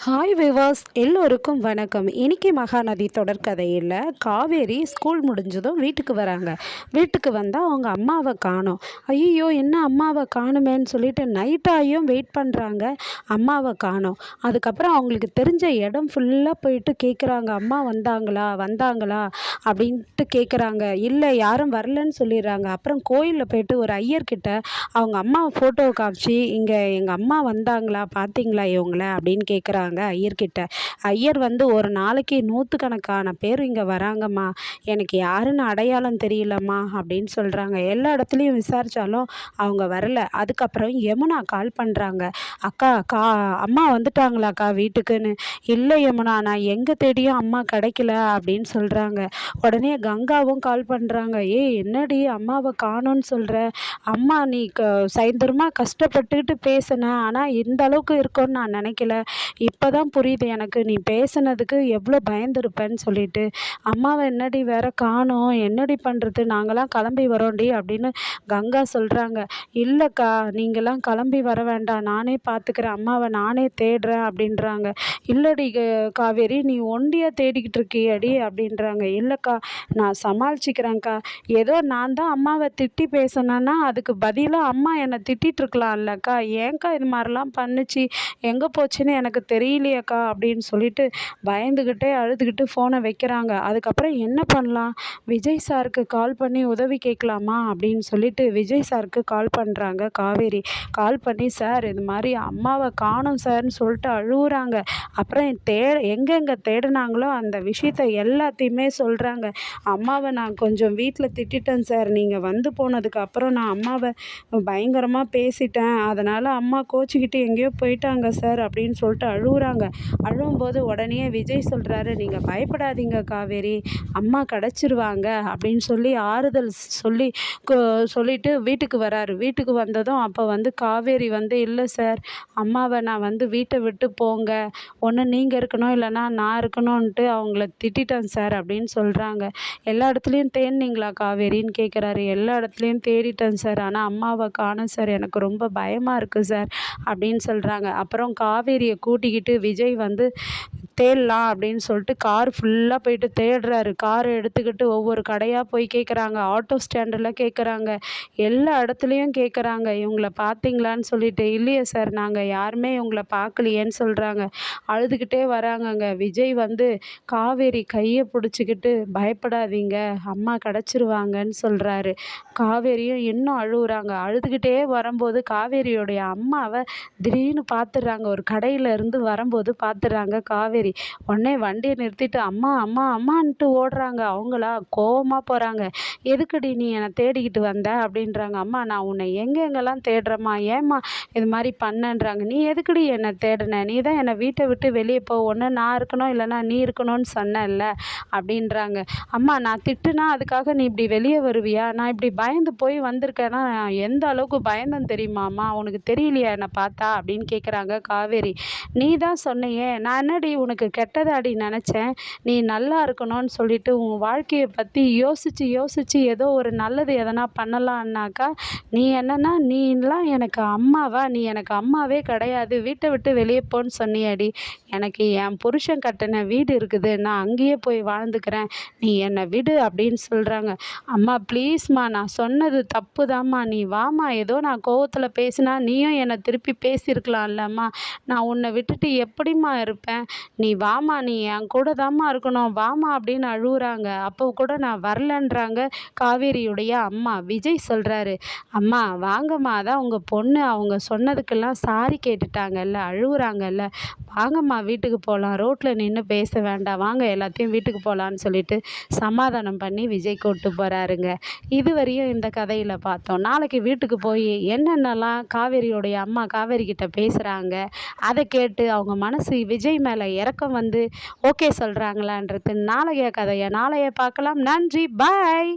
Hi விவாஸ் எல்லோருக்கும் வணக்கம். இன்றைக்கி மகாநதி தொடர்கதையில் காவேரி ஸ்கூல் முடிஞ்சதும் வீட்டுக்கு வராங்க. வீட்டுக்கு வந்தால் அவங்க அம்மாவை காணோம். ஐயோ என்ன அம்மாவை காணுமேன்னு சொல்லிட்டு நைட்டாயும் வெயிட் பண்ணுறாங்க. அம்மாவை காணோம். அதுக்கப்புறம் அவங்களுக்கு தெரிஞ்ச இடம் ஃபுல்லாக போயிட்டு கேட்குறாங்க, அம்மா வந்தாங்களா அப்படின்ட்டு கேட்குறாங்க. இல்லை யாரும் வரலன்னு சொல்லிடுறாங்க. அப்புறம் கோயிலில் போயிட்டு ஒரு ஐயர்கிட்ட அவங்க அம்மா ஃபோட்டோ காமிச்சு, இங்கே எங்கள் அம்மா வந்தாங்களா, பார்த்தீங்களா இவங்கள அப்படின்னு கேட்குறாங்க ஐயர்கிட்ட. ஐயர் வந்து ஒரு நாளைக்கு நூற்றுக்கணக்கான பேர் இங்கே வராங்கம்மா, எனக்கு யாருன்னு அடையாளம் தெரியலம்மா அப்படின்னு சொல்கிறாங்க. எல்லா இடத்துலையும் விசாரித்தாலும் அவங்க வரல. அதுக்கப்புறம் யமுனா கால் பண்ணுறாங்க, அக்கா அம்மா வந்துட்டாங்களாக்கா வீட்டுக்குன்னு. இல்லை யமுனா, நான் எங்கே தேடியும் அம்மா கிடைக்கல அப்படின்னு சொல்கிறாங்க. உடனே கங்காவும் கால் பண்ணுறாங்க, என்னடி அம்மாவை காணோன்னு சொல்கிற, அம்மா நீ சாயந்தரமாக கஷ்டப்பட்டுக்கிட்டு பேசின, ஆனால் இந்த அளவுக்கு இருக்கும்னு நான் நினைக்கல, இப்போ தான் புரியுது எனக்கு நீ பேசுனதுக்கு எவ்வளோ பயந்துருப்பேன்னு சொல்லிட்டு. அம்மாவை என்னடி வேற காணோம், என்னடி பண்ணுறது, நாங்களாம் கிளம்பி வரோண்டி அப்படின்னு கங்கா சொல்கிறாங்க. இல்லைக்கா நீங்களாம் கிளம்பி வர வேண்டாம், நானே பார்த்துக்கிறேன், அம்மாவை நானே தேடுறேன் அப்படின்றாங்க. இல்லடி காவேரி, நீ ஒண்டியாக தேடிக்கிட்டு இருக்கியடி அப்படின்றாங்க. இல்லைக்கா நான் சமாளிச்சுக்கிறேன்க்கா, ஏதோ நான் தான் அம்மாவை திட்டி பேசினேன்னா அதுக்கு பதிலாக அம்மா என்னை திட்டிகிட்டு இருக்கலாம் இல்லைக்கா, ஏன்க்கா இது மாதிரிலாம் பண்ணுச்சு, எங்கே போச்சுன்னு எனக்கு தெரியலையேக்கா அப்படின்னு சொல்லிட்டு பயந்துக்கிட்டே அழுதுகிட்டு ஃபோனை வைக்கிறாங்க. அதுக்கப்புறம் என்ன பண்ணலாம், விஜய் சாருக்கு கால் பண்ணி உதவி கேட்கலாமா அப்படின்னு சொல்லிட்டு விஜய் சாருக்கு கால் பண்ணுறாங்க காவேரி. கால் பண்ணி, சார் இது மாதிரி அம்மாவை காணோம் சார்னு சொல்லிட்டு அழுகுறாங்க. அப்புறம் எங்கெங்கே தேடினாங்களோ அந்த விஷயத்த எல்லாத்தையுமே சொல்கிறாங்க. அம்மாவை நான் கொஞ்சம் வீட்டில் திட்டிட்டேன் சார், நீங்கள் வந்து போனதுக்கு அப்புறம் நான் அம்மாவை பயங்கரமாக பேசிட்டேன், அதனால் அம்மா கோச்சிக்கிட்டு எங்கேயோ போயிட்டாங்க சார் அப்படின்னு சொல்லிட்டு அழுகுறாங்க. அழுகும்போது உடனே விஜய் சொல்கிறாரு, நீங்கள் பயப்படாதீங்க காவேரி, அம்மா கிடச்சிருவாங்க அப்படின்னு சொல்லி ஆறுதல் சொல்லிட்டு வீட்டுக்கு வராரு. வீட்டுக்கு வந்ததும் அப்போ வந்து காவேரி வந்து, இல்லை சார் அம்மாவை நான் வந்து வீட்டை விட்டு போங்க, ஒன்று நீங்கள் இருக்கணும் இல்லைன்னா நான் இருக்கணும்ன்ட்டு அவங்கள திட்டிட்டேன் சார் அப்படின்னு சொல்கிறாங்க. எல்லா இடத்துலையும் தேடினீங்களா காவேரின்னு கேட்குறாரு. எல்லா இடத்துலையும் தேடிட்டேன் சார், ஆனால் அம்மாவை காணோம் சார், எனக்கு ரொம்ப பயமாக இருக்குது சார் அப்படின்னு சொல்கிறாங்க. அப்புறம் காவேரியை கூட்டிக்கிட்டு விஜய் வந்து தேடலாம் அப்படின்னு சொல்லிட்டு கார் ஃபுல்லாக போயிட்டு தேடுறாரு. காரை எடுத்துக்கிட்டு ஒவ்வொரு கடையாக போய் கேட்குறாங்க, ஆட்டோ ஸ்டாண்டில் கேட்குறாங்க, எல்லா இடத்துலையும் கேட்குறாங்க, இவங்கள பார்த்தீங்களான்னு சொல்லிட்டு. இல்லையே சார், நாங்கள் யாருமே இவங்கள பார்க்கலையேன்னு சொல்கிறாங்க. அழுதுகிட்டே வராங்கங்க. விஜய் வந்து காவேரி கையை பிடிச்சிக்கிட்டு, பயப்படாதீங்க அம்மா கிடச்சிருவாங்கன்னு சொல்கிறாரு. காவேரியும் இன்னும் அழுகுறாங்க. அழுதுகிட்டே வரும்போது காவேரியோடைய அம்மாவை திடீர்னு பார்த்துடுறாங்க. ஒரு கடையில் இருந்து வரும்போது பார்த்துடுறாங்க காவேரி. உடனே வண்டியை நிறுத்திட்டு அம்மா அம்மா அம்மான்ட்டு ஓடுறாங்க. அவங்களா கோவமாக போகிறாங்க. எதுக்குடி நீ என்னை தேடிக்கிட்டு வந்த அப்படின்றாங்க. அம்மா நான் உன்னை எங்கெங்கெல்லாம் தேடுறேம்மா, ஏம்மா இது மாதிரி பண்ணன்றாங்க. நீ எதுக்குடி என்னை தேடின, நீ தான் என்னை வீட்டை விட்டு வெளியே போ, ஒன்று நான் இருக்கணும் இல்லைன்னா நீ இருக்கணும்னு சொன்னேன்ல அப்படின்றாங்க. அம்மா நான் திட்டுனா அதுக்காக நீ இப்படி வெளியே வருவியா, நான் இப்படி பயந்து போய் வந்திருக்கேன்னா எந்த அளவுக்கு பயந்தேன்னு தெரியுமாம்மா, உனக்கு தெரியலையா என்னை பார்த்தா அப்படின்னு கேட்குறாங்க காவேரி. நீ தான் சொன்னையே, நான் என்னடி உனக்கு கெட்டதாடி நினச்சேன், நீ நல்லா இருக்கணும்னு சொல்லிட்டு உன் வாழ்க்கையை பற்றி யோசித்து ஏதோ ஒரு நல்லது எதனா பண்ணலான்னாக்கா நீ என்னன்னா, நீலாம் எனக்கு அம்மாவா, நீ எனக்கு அம்மாவே கிடையாது, வீட்டை விட்டு வெளியே போன்னு சொன்னியாடி, எனக்கு என் புருஷன் கட்டின வீடு இருக்குது, நான் அங்கேயே போய் வாழ்ந்துக்கிறேன், நீ என்னை விடு அப்படின்னு சொல்கிறாங்க. அம்மா ப்ளீஸ்மா, நான் சொன்னது தப்பு தாம்மா, நீ வாம்மா, ஏதோ நான் கோவத்தில் பேசினா நீயும் என்னை திருப்பி பேசியிருக்கலாம்லம்மா, நான் உன்னை விட்டுட்டு எப்படிம்மா இருப்பேன், நீ வாம்மா, நீ என் கூட தாம்மா இருக்கணும் வாம்மா அப்படின்னு அழுகுறாங்க. அப்போ கூட நான் வரலன்றாங்க காவேரியுடைய அம்மா. விஜய் சொல்கிறாரு, அம்மா வாங்கம்மா, அதான் உங்கள் பொண்ணு அவங்க சொன்னதுக்கெல்லாம் சாரி கேட்டுட்டாங்கல்ல, அழுகுறாங்கல்ல, வாங்கம்மா வீட்டுக்கு போகலாம், ரோட்டில் நின்று பேச வேண்டாம், வாங்க எல்லாத்தையும் வீட்டுக்கு போகலான்னு சொல்லிட்டு சமாதானம் பண்ணி விஜய் கூப்பிட்டு போகிறாருங்க. இதுவரையும் இந்த கதையில் பார்த்தோம். நாளைக்கு வீட்டுக்கு போய் என்னென்னலாம் காவேரியோடைய அம்மா காவேரி கிட்ட பேசுகிறாங்க அதை கேட்டு அவங்க மனசு விஜய் மேலே இரக்கம் வந்து ஓகே சொல்கிறாங்களான்றது நாளைய கதையை நாளைய பார்க்கலாம். நன்றி, பாய்.